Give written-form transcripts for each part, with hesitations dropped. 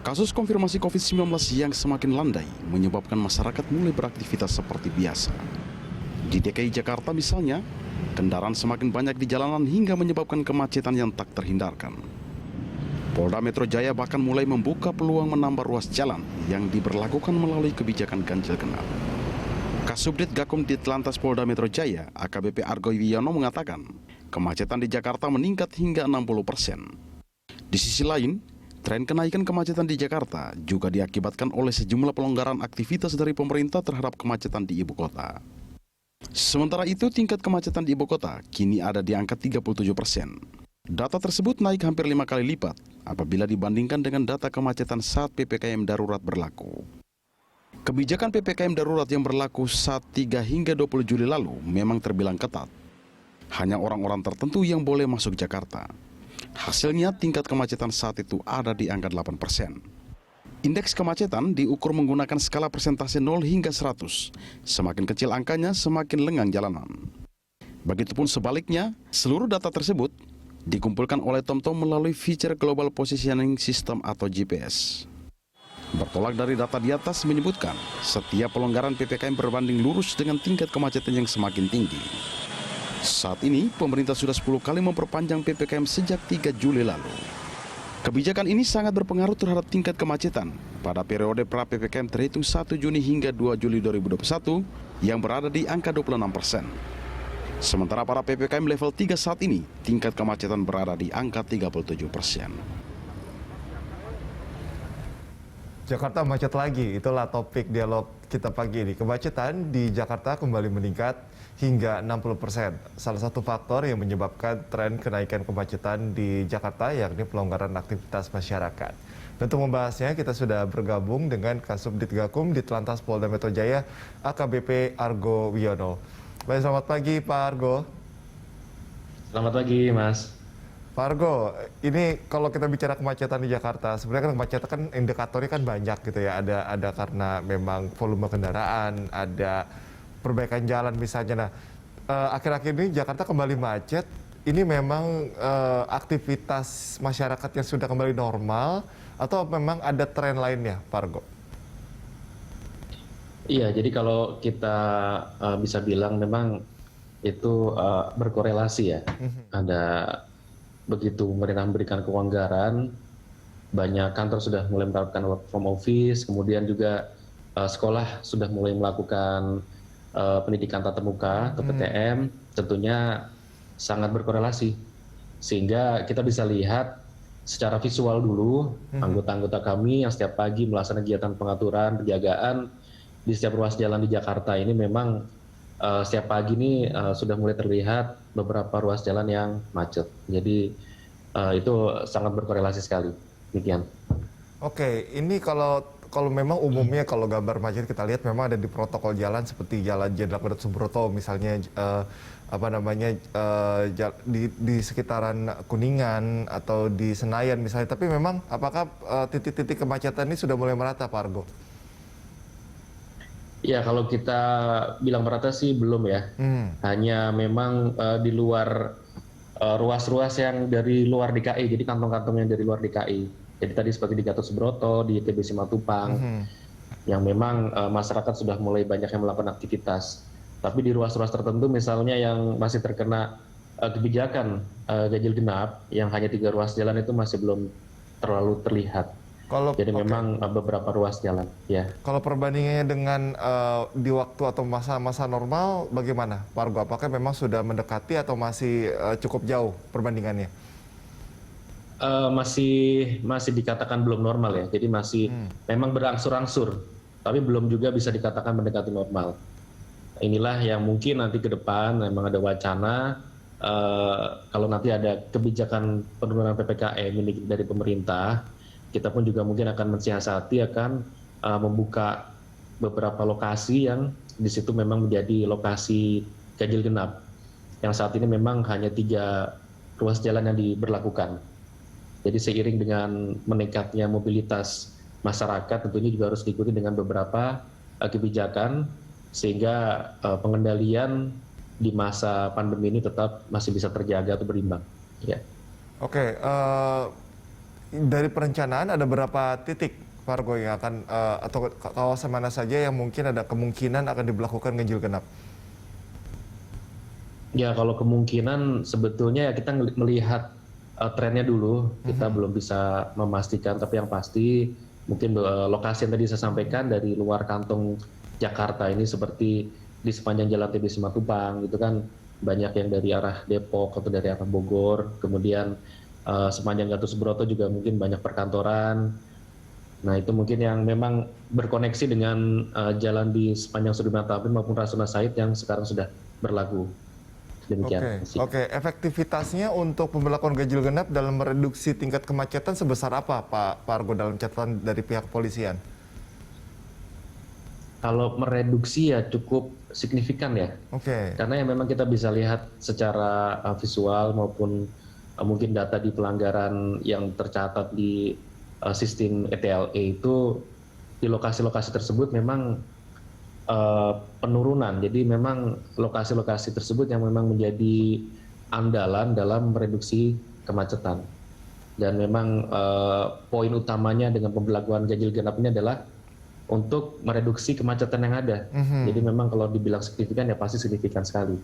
Kasus konfirmasi COVID-19 yang semakin landai menyebabkan masyarakat mulai beraktivitas seperti biasa. Di DKI Jakarta misalnya, kendaraan semakin banyak di jalanan hingga menyebabkan kemacetan yang tak terhindarkan. Polda Metro Jaya bahkan mulai membuka peluang menambah ruas jalan yang diberlakukan melalui kebijakan ganjil genap. Kasubdit Gakum Ditlantas Polda Metro Jaya, AKBP Argo Wiono mengatakan, kemacetan di Jakarta meningkat hingga 60%. Di sisi lain, tren kenaikan kemacetan di Jakarta juga diakibatkan oleh sejumlah pelonggaran aktivitas dari pemerintah terhadap kemacetan di ibu kota. Sementara itu, tingkat kemacetan di ibu kota kini ada di angka 37%. Data tersebut naik hampir 5 kali lipat apabila dibandingkan dengan data kemacetan saat PPKM darurat berlaku. Kebijakan PPKM darurat yang berlaku saat 3 hingga 20 Juli lalu memang terbilang ketat. Hanya orang-orang tertentu yang boleh masuk Jakarta. Hasilnya tingkat kemacetan saat itu ada di angka 8%. Indeks kemacetan diukur menggunakan skala persentase 0 hingga 100. Semakin kecil angkanya, semakin lengang jalanan. Begitupun sebaliknya, seluruh data tersebut dikumpulkan oleh TomTom melalui fitur Global Positioning System atau GPS. Bertolak dari data di atas menyebutkan, setiap pelonggaran PPKM berbanding lurus dengan tingkat kemacetan yang semakin tinggi. Saat ini, pemerintah sudah 10 kali memperpanjang PPKM sejak 3 Juli lalu. Kebijakan ini sangat berpengaruh terhadap tingkat kemacetan pada periode pra-PPKM terhitung 1 Juni hingga 2 Juli 2021 yang berada di angka 26%. Sementara para PPKM level 3 saat ini, tingkat kemacetan berada di angka 37%. Jakarta macet lagi, itulah topik dialog kita pagi ini. Kemacetan di Jakarta kembali meningkat hingga 60%. Salah satu faktor yang menyebabkan tren kenaikan kemacetan di Jakarta yakni pelonggaran aktivitas masyarakat. Untuk membahasnya, kita sudah bergabung dengan Kasubdit Gakum Ditlantas Polda Metro Jaya, AKBP Argo Wiono. Baik, selamat pagi Pak Argo. Selamat pagi Mas. Pak Argo, ini kalau kita bicara kemacetan di Jakarta, sebenarnya kan kemacetan kan indikatornya kan banyak gitu ya. Ada karena memang volume kendaraan, ada perbaikan jalan misalnya. Nah, akhir-akhir ini Jakarta kembali macet. Ini memang aktivitas masyarakat yang sudah kembali normal atau memang ada tren lainnya, Pak Argo? Iya, jadi kalau kita bisa bilang memang itu berkorelasi ya. Ada begitu pemerintah memberikan kelonggaran, banyak kantor sudah mulai menerapkan work from office, kemudian juga sekolah sudah mulai melakukan pendidikan tatap muka atau PTM, tentunya sangat berkorelasi. Sehingga kita bisa lihat secara visual dulu, anggota-anggota kami yang setiap pagi melaksanakan kegiatan pengaturan, penjagaan di setiap ruas jalan di Jakarta ini memang setiap pagi ini sudah mulai terlihat beberapa ruas jalan yang macet. Jadi itu sangat berkorelasi sekali. Demikian. Oke, ini kalau memang umumnya kalau gambar macet kita lihat memang ada di protokol jalan seperti Jalan Jenderal Gatot Subroto misalnya di sekitaran Kuningan atau di Senayan misalnya. Tapi memang apakah titik-titik kemacetan ini sudah mulai merata, Pak Argo? Ya, kalau kita bilang merata sih belum ya. Hanya memang di luar ruas-ruas yang dari luar DKI, jadi kantong-kantong yang dari luar DKI. Jadi tadi seperti di Gatot Subroto, di TBC Matupang, yang memang masyarakat sudah mulai banyak yang melakukan aktivitas. Tapi di ruas-ruas tertentu misalnya yang masih terkena kebijakan ganjil genap, yang hanya 3 ruas jalan itu masih belum terlalu terlihat. Jadi memang beberapa ruas jalan. Ya. Kalau perbandingannya dengan di waktu atau masa-masa normal bagaimana, Pak Argo? Apakah memang sudah mendekati atau masih cukup jauh perbandingannya? Masih dikatakan belum normal ya. Jadi masih memang berangsur-angsur, tapi belum juga bisa dikatakan mendekati normal. Inilah yang mungkin nanti ke depan memang ada wacana kalau nanti ada kebijakan penurunan PPKM ini dari pemerintah. Kita pun juga mungkin akan mensiasati akan membuka beberapa lokasi yang di situ memang menjadi lokasi ganjil genap. Yang saat ini memang hanya 3 ruas jalan yang diberlakukan. Jadi seiring dengan meningkatnya mobilitas masyarakat tentunya juga harus diikuti dengan beberapa kebijakan sehingga pengendalian di masa pandemi ini tetap masih bisa terjaga atau berimbang. Ya. Oke, dari perencanaan ada berapa titik Pak Argo yang akan atau kawasan mana saja yang mungkin ada kemungkinan akan diberlakukan ganjil genap? Ya, kalau kemungkinan sebetulnya ya kita melihat trennya dulu, kita belum bisa memastikan, tapi yang pasti mungkin lokasi yang tadi saya sampaikan dari luar kantong Jakarta ini seperti di sepanjang jalan TB Simatupang gitu kan, banyak yang dari arah Depok atau dari arah Bogor, kemudian sepanjang Gatot Subroto juga mungkin banyak perkantoran. Nah itu mungkin yang memang berkoneksi dengan jalan di sepanjang Sudirman Tamrin maupun Rasuna Said yang sekarang sudah berlaku. Demikian. Oke. Efektivitasnya untuk pemberlakuan ganjil genap dalam mereduksi tingkat kemacetan sebesar apa Pak Argo dalam catatan dari pihak kepolisian? Kalau mereduksi ya cukup signifikan ya. Karena yang memang kita bisa lihat secara visual maupun mungkin data di pelanggaran yang tercatat di sistem ETLE itu di lokasi-lokasi tersebut memang penurunan. Jadi memang lokasi-lokasi tersebut yang memang menjadi andalan dalam mereduksi kemacetan. Dan memang poin utamanya dengan pemberlakuan ganjil genap ini adalah untuk mereduksi kemacetan yang ada. Jadi memang kalau dibilang signifikan ya pasti signifikan sekali.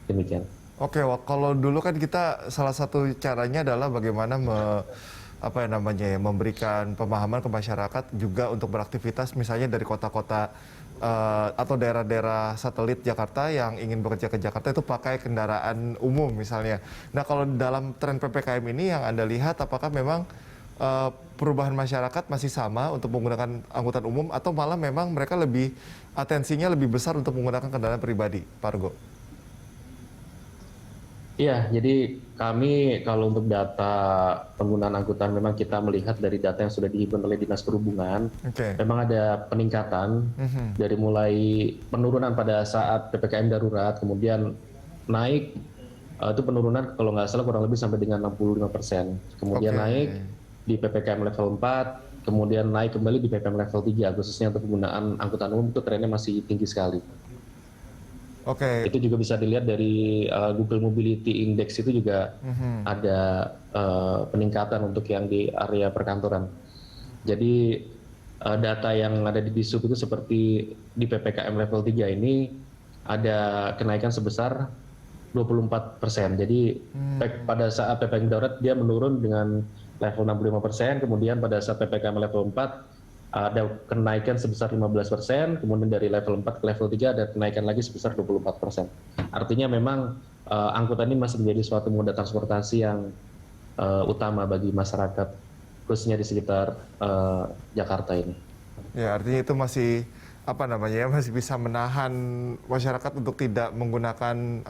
Demikian. Oke, kalau dulu kan kita salah satu caranya adalah bagaimana memberikan pemahaman ke masyarakat juga untuk beraktivitas misalnya dari kota-kota atau daerah-daerah satelit Jakarta yang ingin bekerja ke Jakarta itu pakai kendaraan umum misalnya. Nah kalau dalam tren PPKM ini yang Anda lihat apakah memang perubahan masyarakat masih sama untuk menggunakan angkutan umum atau malah memang mereka lebih atensinya lebih besar untuk menggunakan kendaraan pribadi, Pak Argo? Iya, jadi kami kalau untuk data penggunaan angkutan memang kita melihat dari data yang sudah dihimpun oleh Dinas Perhubungan, memang ada peningkatan dari mulai penurunan pada saat PPKM darurat, kemudian naik, itu penurunan kalau nggak salah kurang lebih sampai dengan 65%, kemudian naik di PPKM level 4, kemudian naik kembali di PPKM level 3, khususnya untuk penggunaan angkutan umum itu trennya masih tinggi sekali. Itu juga bisa dilihat dari Google Mobility Index itu juga ada peningkatan untuk yang di area perkantoran. Jadi data yang ada di Disub itu seperti di PPKM level 3 ini ada kenaikan sebesar 24%. Jadi pada saat PPKM darurat dia menurun dengan level 65%, kemudian pada saat PPKM level 4 ada kenaikan sebesar 15%, kemudian dari level 4 ke level 3 ada kenaikan lagi sebesar 24%. Artinya memang angkutan ini masih menjadi suatu moda transportasi yang utama bagi masyarakat, khususnya di sekitar Jakarta ini. Ya, artinya itu masih masih bisa menahan masyarakat untuk tidak menggunakan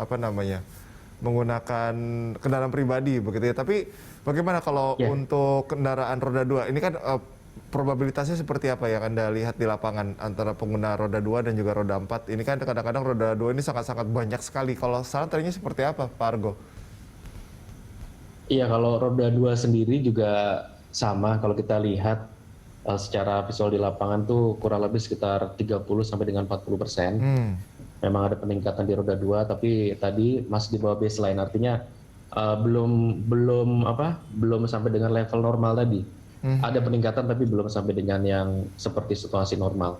menggunakan kendaraan pribadi begitu ya. Tapi bagaimana kalau untuk kendaraan roda 2? Ini kan probabilitasnya seperti apa yang Anda lihat di lapangan antara pengguna roda 2 dan juga roda 4? Ini kan kadang-kadang roda 2 ini sangat-sangat banyak sekali. Kalau sekarang tadinya seperti apa, Pak Argo? Iya, kalau roda 2 sendiri juga sama. Kalau kita lihat secara visual di lapangan tuh kurang lebih sekitar 30 sampai dengan 40%. Memang ada peningkatan di roda 2, tapi tadi masih di bawah baseline. Artinya belum sampai dengan level normal tadi. Ada peningkatan tapi belum sampai dengan yang seperti situasi normal.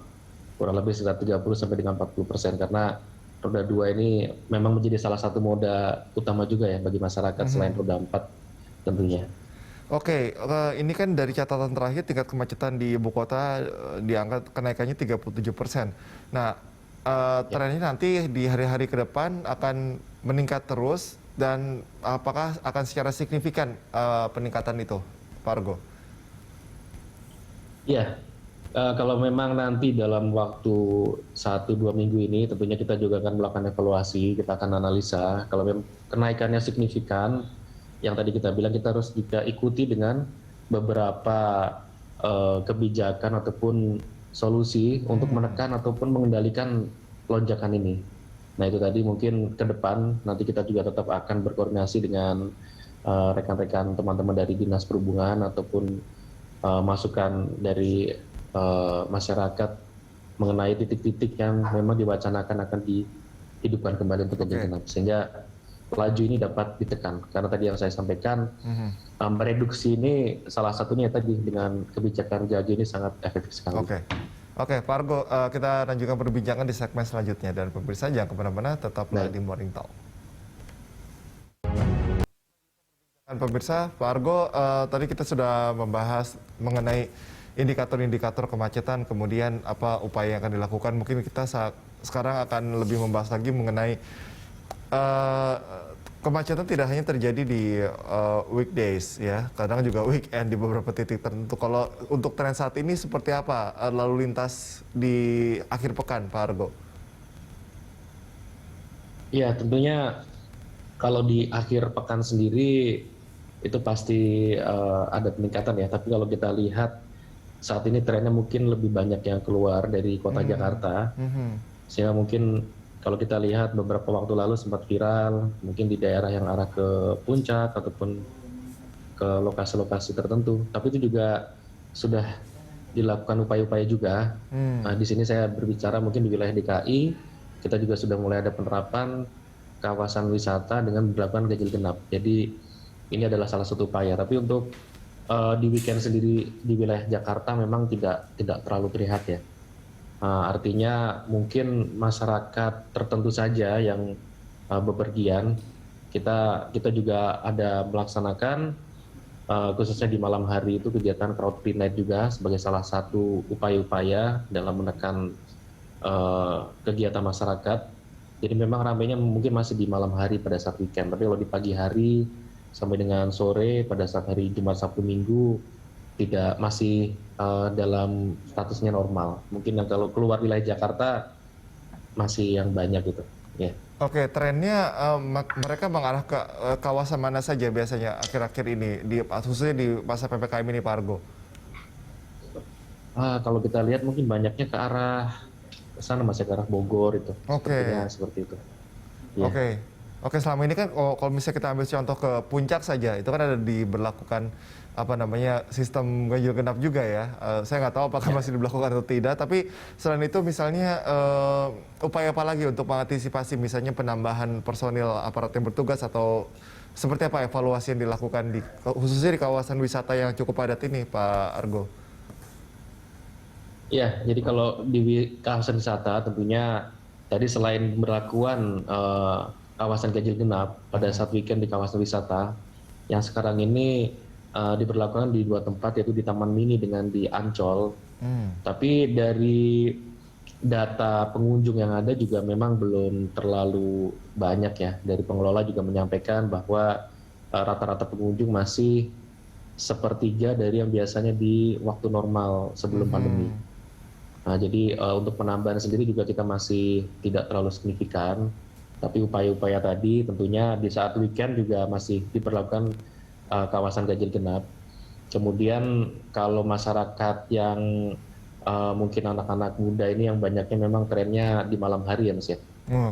Kurang lebih sekitar 30 sampai dengan 40%, karena roda 2 ini memang menjadi salah satu moda utama juga ya bagi masyarakat selain roda 4 tentunya. Ini kan dari catatan terakhir tingkat kemacetan di ibu kota diangkat kenaikannya 37%. Nah, trennya nanti di hari-hari ke depan akan meningkat terus dan apakah akan secara signifikan peningkatan itu, Pak Argo? Ya, kalau memang nanti dalam waktu 1-2 minggu ini tentunya kita juga akan melakukan evaluasi, kita akan analisa. Kalau memang kenaikannya signifikan, yang tadi kita bilang kita harus juga ikuti dengan beberapa kebijakan ataupun solusi untuk menekan ataupun mengendalikan lonjakan ini. Nah itu tadi mungkin ke depan nanti kita juga tetap akan berkoordinasi dengan rekan-rekan teman-teman dari Dinas Perhubungan ataupun masukan dari masyarakat mengenai titik-titik yang memang diwacanakan akan dihidupkan kembali untuk ganjil genap. Sehingga laju ini dapat ditekan. Karena tadi yang saya sampaikan, mereduksi ini salah satunya tadi dengan kebijakan jaga ini sangat efektif sekali. Oke, Pak Argo, kita lanjutkan perbincangan di segmen selanjutnya. Dan pemirsa jangan kemana-mana, tetaplah di Morning Talk. Dan pemirsa, Pak Argo, tadi kita sudah membahas mengenai indikator-indikator kemacetan, kemudian apa upaya yang akan dilakukan. Mungkin kita sekarang akan lebih membahas lagi mengenai kemacetan tidak hanya terjadi di weekdays ya, kadang juga weekend di beberapa titik tertentu. Kalau untuk tren saat ini seperti apa lalu lintas di akhir pekan, Pak Argo? Iya, tentunya kalau di akhir pekan sendiri itu pasti ada peningkatan ya. Tapi kalau kita lihat saat ini trennya mungkin lebih banyak yang keluar dari kota Jakarta, sehingga mungkin kalau kita lihat beberapa waktu lalu sempat viral, mungkin di daerah yang arah ke puncak ataupun ke lokasi-lokasi tertentu. Tapi itu juga sudah dilakukan upaya-upaya juga. Nah, di sini saya berbicara mungkin di wilayah DKI, kita juga sudah mulai ada penerapan kawasan wisata dengan dilakukan ganjil genap. Jadi ini adalah salah satu upaya. Tapi untuk di weekend sendiri di wilayah Jakarta memang tidak terlalu terlihat ya. Artinya mungkin masyarakat tertentu saja yang bepergian. Kita juga ada melaksanakan khususnya di malam hari itu kegiatan crowd free night juga sebagai salah satu upaya-upaya dalam menekan kegiatan masyarakat. Jadi memang ramainya mungkin masih di malam hari pada saat weekend. Tapi kalau di pagi hari sampai dengan sore pada saat hari Jumat, Sabtu, Minggu masih dalam statusnya normal. Mungkin yang kalau keluar wilayah Jakarta masih yang banyak gitu. Yeah. Oke, trennya mereka mengarah ke kawasan mana saja biasanya akhir-akhir ini, khususnya di masa PPKM ini, Pak Argo? Kalau kita lihat mungkin banyaknya ke arah sana, masih ke arah Bogor itu. Seperti itu. Yeah. Oke, selama ini kan kalau misalnya kita ambil contoh ke puncak saja, itu kan ada diberlakukan sistem ganjil genap juga ya. Saya nggak tahu apakah masih diberlakukan atau tidak, tapi selain itu misalnya upaya apa lagi untuk mengantisipasi misalnya penambahan personil aparat yang bertugas atau seperti apa evaluasi yang dilakukan khususnya di kawasan wisata yang cukup padat ini, Pak Argo? Iya, jadi kalau di kawasan wisata tentunya tadi selain berlakuan kawasan ganjil genap pada saat weekend di kawasan wisata, yang sekarang ini diberlakukan di 2 tempat, yaitu di Taman Mini dengan di Ancol. Tapi dari data pengunjung yang ada juga memang belum terlalu banyak ya. Dari pengelola juga menyampaikan bahwa rata-rata pengunjung masih sepertiga dari yang biasanya di waktu normal sebelum pandemi. Nah, jadi untuk penambahan sendiri juga kita masih tidak terlalu signifikan. Tapi upaya-upaya tadi tentunya di saat weekend juga masih diperlakukan kawasan ganjil genap. Kemudian kalau masyarakat yang mungkin anak-anak muda ini yang banyaknya memang trennya di malam hari ya Mas ya.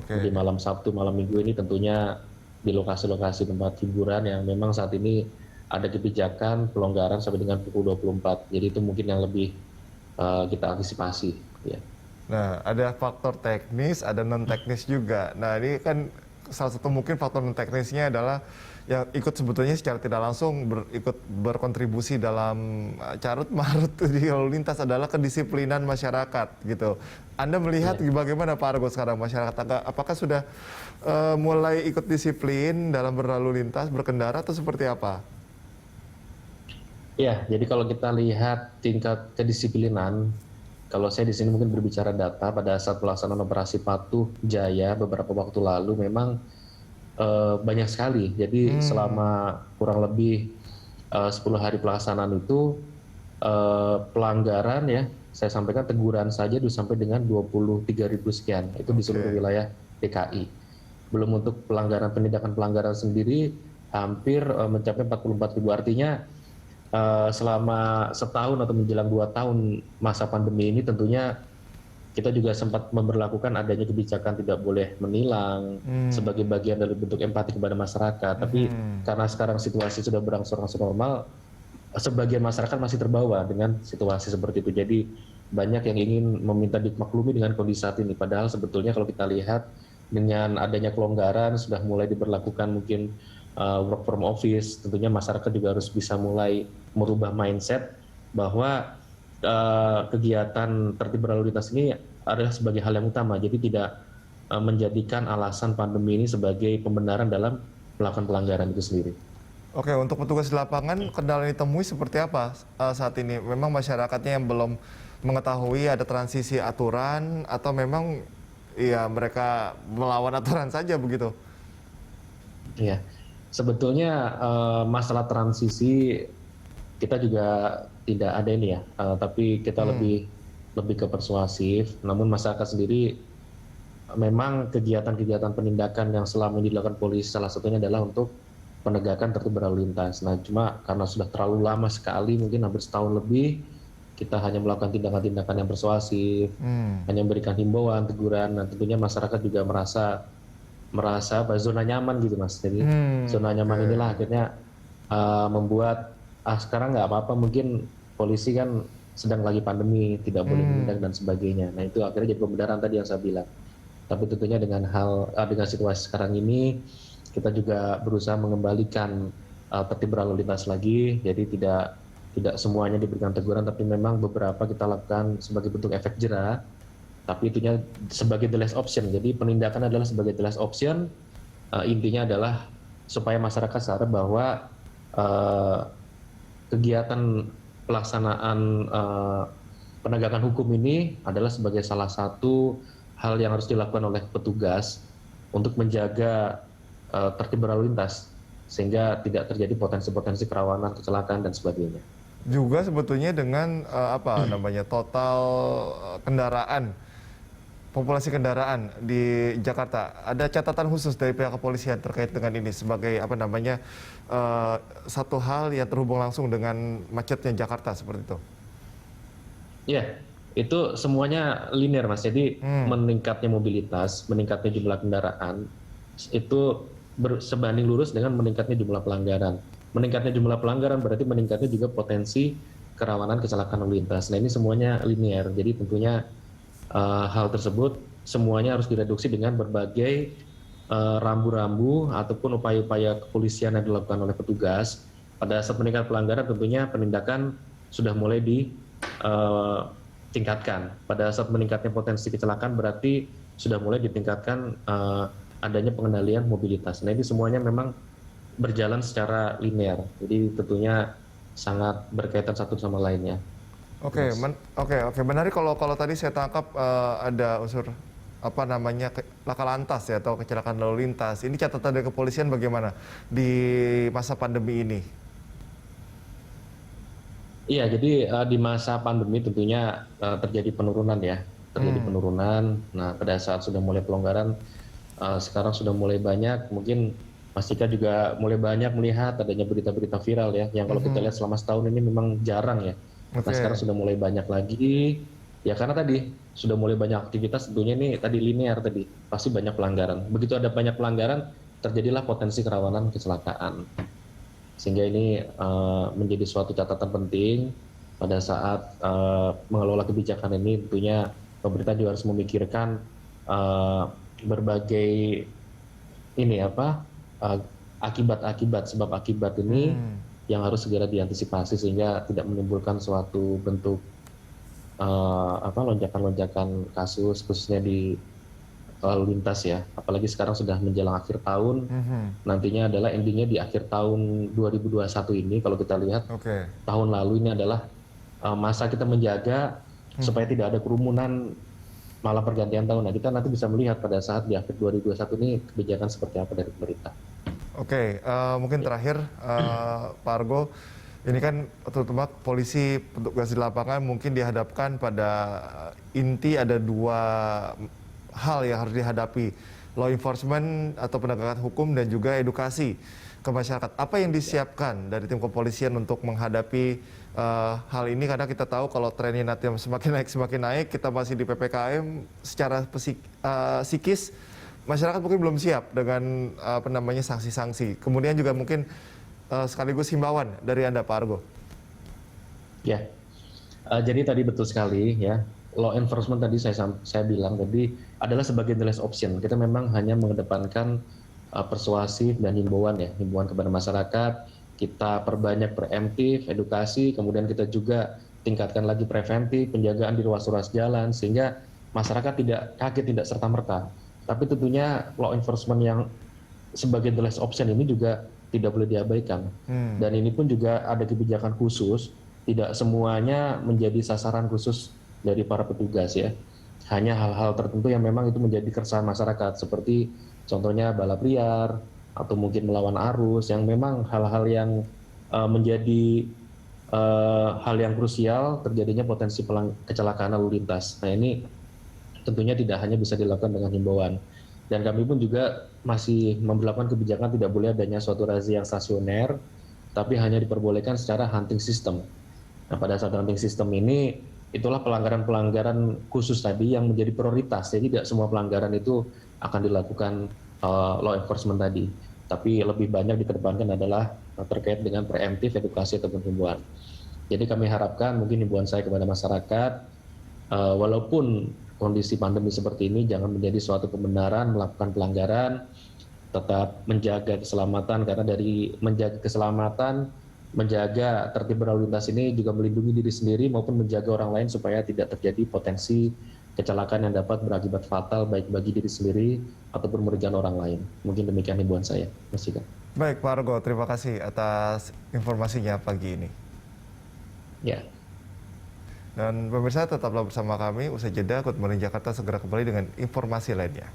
Di malam Sabtu, malam Minggu ini tentunya di lokasi-lokasi tempat hiburan yang memang saat ini ada kebijakan pelonggaran sampai dengan pukul 24. Jadi itu mungkin yang lebih kita antisipasi ya. Nah, ada faktor teknis, ada non teknis juga. Nah, ini kan salah satu mungkin faktor non teknisnya adalah yang ikut sebetulnya secara tidak langsung ikut berkontribusi dalam carut marut di lalu lintas adalah kedisiplinan masyarakat gitu. Anda melihat bagaimana Pak Argo sekarang masyarakat? Apakah sudah mulai ikut disiplin dalam berlalu lintas, berkendara atau seperti apa? Ya, jadi kalau kita lihat tingkat kedisiplinan, kalau saya di sini mungkin berbicara data pada saat pelaksanaan operasi Patuh Jaya beberapa waktu lalu memang banyak sekali. Jadi selama kurang lebih 10 hari pelaksanaan itu pelanggaran ya, saya sampaikan teguran saja sampai dengan 23.000 sekian. Itu di seluruh wilayah DKI. Belum untuk penindakan pelanggaran sendiri hampir mencapai 44.000. Artinya selama setahun atau menjelang 2 tahun masa pandemi ini tentunya kita juga sempat memberlakukan adanya kebijakan tidak boleh menilang sebagai bagian dari bentuk empati kepada masyarakat. Tapi karena sekarang situasi sudah berangsur-angsur normal, sebagian masyarakat masih terbawa dengan situasi seperti itu. Jadi banyak yang ingin meminta dimaklumi dengan kondisi saat ini. Padahal sebetulnya kalau kita lihat dengan adanya kelonggaran sudah mulai diberlakukan mungkin work from office, tentunya masyarakat juga harus bisa mulai merubah mindset bahwa kegiatan tertib berlalu lintas ini adalah sebagai hal yang utama, jadi tidak menjadikan alasan pandemi ini sebagai pembenaran dalam melakukan pelanggaran itu sendiri. Oke, untuk petugas di lapangan, kendala yang ditemui seperti apa saat ini? Memang masyarakatnya yang belum mengetahui ada transisi aturan atau memang ya mereka melawan aturan saja begitu? Iya, sebetulnya masalah transisi kita juga tidak ada ini ya, tapi kita lebih ke persuasif. Namun masyarakat sendiri memang kegiatan-kegiatan penindakan yang selama ini dilakukan polisi salah satunya adalah untuk penegakan tertib berlalu lintas. Nah, cuma karena sudah terlalu lama sekali, mungkin hampir setahun lebih, kita hanya melakukan tindakan-tindakan yang persuasif, hanya memberikan himbauan, teguran, dan tentunya masyarakat juga merasa zona nyaman gitu Mas. Jadi zona nyaman inilah akhirnya membuat sekarang nggak apa-apa, mungkin polisi kan sedang lagi pandemi, tidak boleh menindak dan sebagainya. Nah itu akhirnya jadi pembenaran tadi yang saya bilang. Tapi tentunya dengan situasi sekarang ini, kita juga berusaha mengembalikan tertib berlalu lintas lagi, jadi tidak semuanya diberikan teguran, tapi memang beberapa kita lakukan sebagai bentuk efek jera, tapi itunya sebagai the last option. Jadi penindakan adalah sebagai the last option, intinya adalah supaya masyarakat sadar bahwa kegiatan pelaksanaan penegakan hukum ini adalah sebagai salah satu hal yang harus dilakukan oleh petugas untuk menjaga tertib berlalu lintas sehingga tidak terjadi potensi-potensi kerawanan, kecelakaan dan sebagainya. Juga sebetulnya dengan total kendaraan, populasi kendaraan di Jakarta, ada catatan khusus dari pihak kepolisian terkait dengan ini sebagai satu hal yang terhubung langsung dengan macetnya Jakarta seperti itu. Ya, itu semuanya linear Mas. Jadi meningkatnya mobilitas, meningkatnya jumlah kendaraan itu sebanding lurus dengan meningkatnya jumlah pelanggaran. Meningkatnya jumlah pelanggaran berarti meningkatnya juga potensi kerawanan kecelakaan lalu lintas. Nah ini semuanya linear. Jadi tentunya hal tersebut semuanya harus direduksi dengan berbagai rambu-rambu ataupun upaya-upaya kepolisian yang dilakukan oleh petugas. Pada saat meningkat pelanggaran tentunya penindakan sudah mulai ditingkatkan. Pada saat meningkatnya potensi kecelakaan berarti sudah mulai ditingkatkan adanya pengendalian mobilitas. Nah ini semuanya memang berjalan secara linear. Jadi tentunya sangat berkaitan satu sama lainnya. Oke, menarik kalau tadi saya tangkap ada unsur laka lantas ya atau kecelakaan lalu lintas. Ini catatan dari kepolisian bagaimana di masa pandemi ini? Iya, jadi di masa pandemi tentunya terjadi penurunan ya, penurunan. Nah pada saat sudah mulai pelonggaran, sekarang sudah mulai banyak, mungkin Mas Cika juga mulai banyak melihat adanya berita-berita viral ya, yang kalau kita lihat selama setahun ini memang jarang ya. Nah sekarang sudah mulai banyak lagi, ya karena tadi sudah mulai banyak aktivitas, tentunya ini tadi linear tadi, pasti banyak pelanggaran. Begitu ada banyak pelanggaran, terjadilah potensi kerawanan kecelakaan. Sehingga ini menjadi suatu catatan penting pada saat mengelola kebijakan ini, tentunya pemerintah juga harus memikirkan berbagai akibat sebab akibat ini yang harus segera diantisipasi sehingga tidak menimbulkan suatu bentuk lonjakan-lonjakan kasus khususnya di lalu lintas ya. Apalagi sekarang sudah menjelang akhir tahun, nantinya adalah endingnya di akhir tahun 2021 ini. Kalau kita lihat tahun lalu ini adalah masa kita menjaga supaya tidak ada kerumunan malah pergantian tahun. Nah kita nanti bisa melihat pada saat di akhir 2021 ini kebijakan seperti apa dari pemerintah. Mungkin terakhir Pak Argo, ini kan terutama polisi petugas di lapangan mungkin dihadapkan pada inti ada dua hal yang harus dihadapi, law enforcement atau penegakan hukum dan juga edukasi ke masyarakat. Apa yang disiapkan dari tim kepolisian untuk menghadapi hal ini, karena kita tahu kalau trennya nanti semakin naik, kita masih di PPKM, secara psikis masyarakat mungkin belum siap dengan sanksi-sanksi. Kemudian juga mungkin sekaligus himbauan dari Anda Pak Argo. Ya, Jadi tadi betul sekali ya, law enforcement tadi saya bilang tadi adalah sebagai the last option. Kita memang hanya mengedepankan persuasif dan himbauan ya, himbauan kepada masyarakat. Kita perbanyak preemptif, edukasi, kemudian kita juga tingkatkan lagi preventif, penjagaan di ruas-ruas jalan sehingga masyarakat tidak kaget, tidak serta-merta. Tapi tentunya law enforcement yang sebagai the last option ini juga tidak boleh diabaikan. Dan ini pun juga ada kebijakan khusus, tidak semuanya menjadi sasaran khusus dari para petugas ya. Hanya hal-hal tertentu yang memang itu menjadi keresahan masyarakat, seperti contohnya balap liar, atau mungkin melawan arus, yang memang hal-hal yang menjadi hal yang krusial terjadinya potensi kecelakaan lalu lintas. Nah ini tentunya tidak hanya bisa dilakukan dengan himbauan. Dan kami pun juga masih memperlakukan kebijakan tidak boleh adanya suatu razia yang stasioner, tapi hanya diperbolehkan secara hunting system. Nah, pada saat hunting system ini, itulah pelanggaran-pelanggaran khusus tadi yang menjadi prioritas. Jadi tidak semua pelanggaran itu akan dilakukan law enforcement tadi. Tapi lebih banyak dikedepankan adalah terkait dengan preemptif, edukasi, ataupun himbauan. Jadi kami harapkan mungkin himbauan saya kepada masyarakat, walaupun kondisi pandemi seperti ini jangan menjadi suatu pembenaran melakukan pelanggaran, tetap menjaga keselamatan, karena dari menjaga keselamatan, menjaga tertib berlalu lintas ini juga melindungi diri sendiri maupun menjaga orang lain supaya tidak terjadi potensi kecelakaan yang dapat berakibat fatal baik bagi diri sendiri ataupun merugikan orang lain. Mungkin demikian himbauan saya, Mas Jika. Baik, Pak Argo, terima kasih atas informasinya pagi ini. Ya. Dan pemirsa tetaplah bersama kami, usai jeda Good Morning Jakarta segera kembali dengan informasi lainnya.